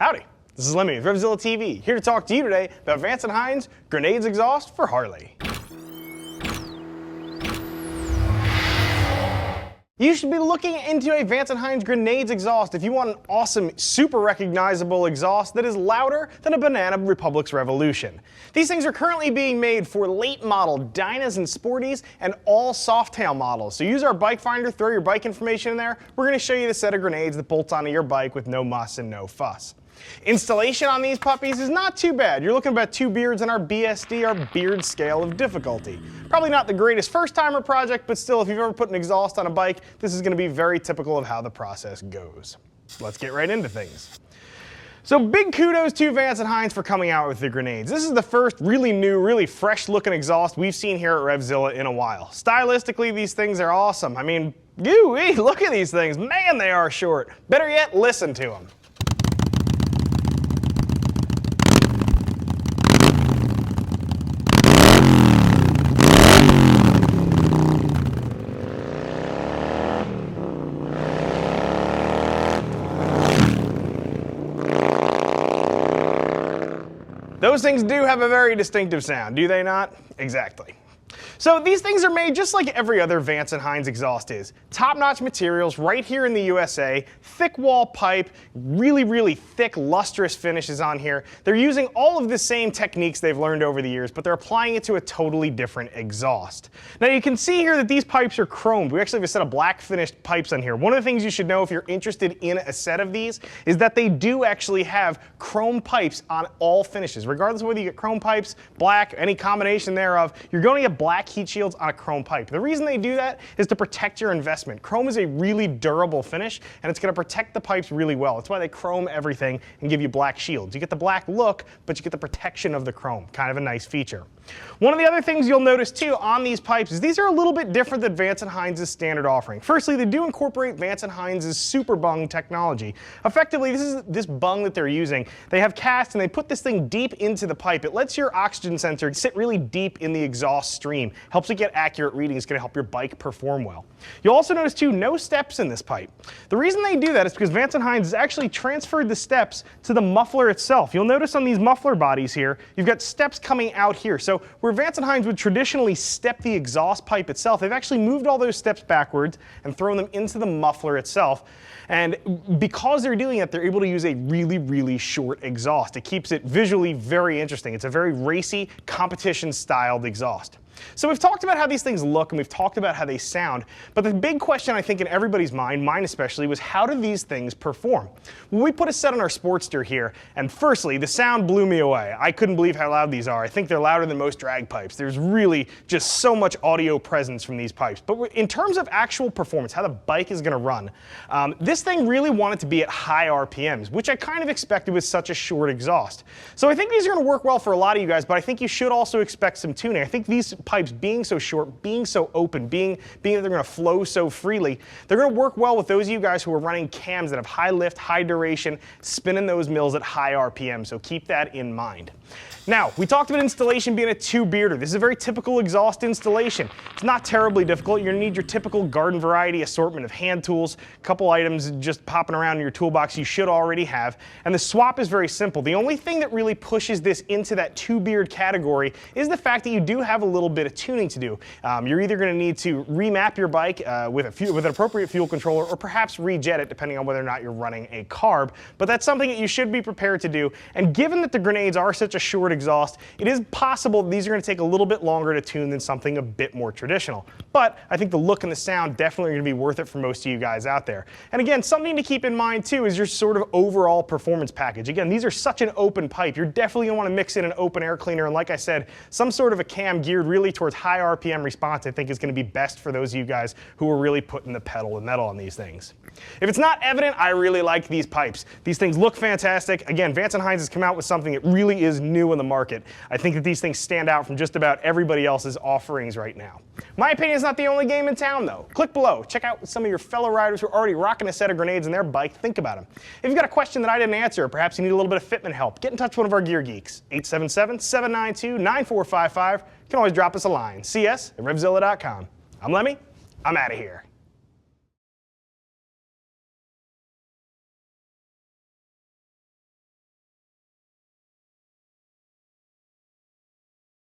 Howdy, this is Lemmy with RevZilla TV, here to talk to you today about Vance and Hines Grenades exhaust for Harley. You should be looking into a Vance and Hines Grenades exhaust if you want an awesome, super recognizable exhaust that is louder than a Banana Republic's Revolution. These things are currently being made for late model Dynas and Sporties and all Softail models. So use our bike finder, throw your bike information in there. We're going to show you the set of grenades that bolts onto your bike with no muss and no fuss. Installation on these puppies is not too bad. You're looking at about 2 beards in our BSD, our beard scale of difficulty. Probably not the greatest first-timer project, but still, if you've ever put an exhaust on a bike, this is going to be very typical of how the process goes. Let's get right into things. So big kudos to Vance and Hines for coming out with the grenades. This is the first really new, really fresh looking exhaust we've seen here at RevZilla in a while. Stylistically, these things are awesome. I mean, look at these things. Man, they are short. Better yet, listen to them. Those things do have a very distinctive sound, do they not? Exactly. So these things are made just like every other Vance and Hines exhaust is. Top-notch materials right here in the USA, thick wall pipe, really thick, lustrous finishes on here. They're using all of the same techniques they've learned over the years, but they're applying it to a totally different exhaust. Now you can see here that these pipes are chromed. We actually have a set of black finished pipes on here. One of the things you should know if you're interested in a set of these is that they do actually have chrome pipes on all finishes. Regardless of whether you get chrome pipes, black, any combination thereof, you're going to get black heat shields on a chrome pipe. The reason they do that is to protect your investment. Chrome is a really durable finish, and it's going to protect the pipes really well. That's why they chrome everything and give you black shields. You get the black look, but you get the protection of the chrome. Kind of a nice feature. One of the other things you'll notice too on these pipes is these are a little bit different than Vance and Hines' standard offering. Firstly, they do incorporate Vance and Hines' super bung technology. Effectively, this bung that they're using, they have cast and they put this thing deep into the pipe. It lets your oxygen sensor sit really deep in the exhaust stream. Helps it get accurate readings. It's going to help your bike perform well. You'll also notice too, no steps in this pipe. The reason they do that is because Vance and Hines has actually transferred the steps to the muffler itself. You'll notice on these muffler bodies here, you've got steps coming out here. So where Vance and Hines would traditionally step the exhaust pipe itself, they've actually moved all those steps backwards and thrown them into the muffler itself. And because they're doing it, they're able to use a really short exhaust. It keeps it visually very interesting. It's a very racy, competition-styled exhaust. So we've talked about how these things look and we've talked about how they sound, but the big question I think in everybody's mind, mine especially, was how do these things perform? Well, we put a set on our Sportster here, and firstly, the sound blew me away. I couldn't believe how loud these are. I think they're louder than most drag pipes. There's really just so much audio presence from these pipes. But in terms of actual performance, how the bike is going to run, this thing really wanted to be at high RPMs, which I kind of expected with such a short exhaust. So I think these are going to work well for a lot of you guys, but I think you should also expect some tuning. I think these pipes being so short, being so open, being that they're going to flow so freely, they're going to work well with those of you guys who are running cams that have high lift, high duration, spinning those mills at high RPM, so keep that in mind. Now, we talked about installation being a 2-bearder. This is a very typical exhaust installation. It's not terribly difficult. You're going to need your typical garden variety assortment of hand tools, a couple items just popping around in your toolbox you should already have, and the swap is very simple. The only thing that really pushes this into that 2-beard category is the fact that you do have a little bit of tuning to do. You're either going to need to remap your bike with an appropriate fuel controller or perhaps rejet it depending on whether or not you're running a carb, but that's something that you should be prepared to do, and given that the grenades are such a short exhaust, it is possible these are going to take a little bit longer to tune than something a bit more traditional. But I think the look and the sound definitely are going to be worth it for most of you guys out there. And again, something to keep in mind too is your sort of overall performance package. Again, these are such an open pipe. You're definitely going to want to mix in an open air cleaner, and like I said, some sort of a cam geared really towards high RPM response I think is going to be best for those of you guys who are really putting the pedal to the metal on these things. If it's not evident, I really like these pipes. These things look fantastic. Again, Vance and Hines has come out with something that really is new in the market. I think that these things stand out from just about everybody else's offerings right now. My opinion is not the only game in town though. Click below, check out what some of your fellow riders who are already rocking a set of grenades in their bike think about them. If you've got a question that I didn't answer, or perhaps you need a little bit of fitment help, get in touch with one of our gear geeks. 877-792-9455. You can always drop us a line. CS@RevZilla.com. I'm Lemmy. I'm out of here.